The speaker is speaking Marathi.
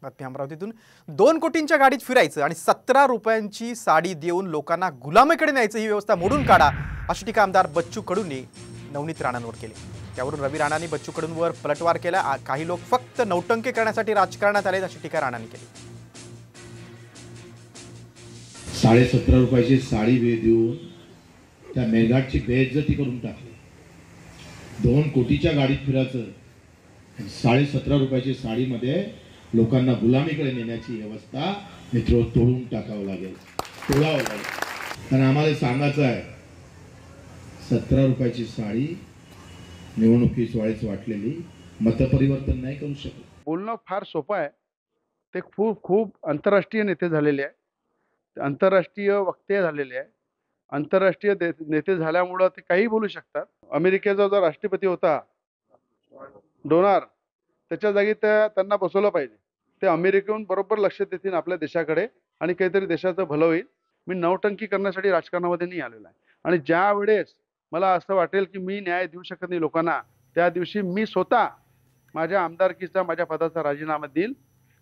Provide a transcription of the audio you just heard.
बातमी अमरावतीतून 2 कोटींच्या गाडीत फिरायचं आणि 17 रुपयांची साडी देऊन लोकांना गुलामीकडे न्यायचं ही व्यवस्था मोडून काढा अशी टीका आमदार बच्चू कडूंनी नवनीत राणांवर केली। त्यावरून रवी राणांनी बच्चू कडूंवर पलटवार केला। काही लोक फक्त नौटंकी करण्यासाठी राजकारणात आले अशी टीका राणांनी केली। 17.5 रुपयाची साडी देऊन त्या मेळघाटची बेइज्जती करून टाकली। 2 कोटीच्या गाडीत फिरायचं 17.5 रुपयाची साडीमध्ये लोकांना गुलामीकडे नेण्याची व्यवस्था मित्र तोडून टाकावं लागेल, तोडावं लागेल। कारण आम्हाला सांगायचं आहे 17 रुपयाची साडी निवडणुकीच्या वेळेस वाटलेली मतपरिवर्तन नाही करू शकत। बोलणं फार सोपं आहे। ते खूप आंतरराष्ट्रीय नेते झालेले आहे, आंतरराष्ट्रीय वक्ते झालेले आहे, आंतरराष्ट्रीय नेते झाल्यामुळे ते काही बोलू शकतात। अमेरिकेचा जो राष्ट्रपती होता डोनाल्ड, त्याच्या जागी त्यांना बसवलं पाहिजे। ते अमेरिकेहून बरोबर लक्ष देतील आपल्या देशाकडे आणि काहीतरी देशाचं भलं होईल। मी नौटंकी करण्यासाठी राजकारणामध्ये नाही आलेलो आहे आणि ज्या वेळेस मला असं वाटेल की मी न्याय देऊ शकत नाही लोकांना, त्या दिवशी मी स्वतः माझ्या आमदारकीचा माझ्या पदाचा राजीनामा देईल।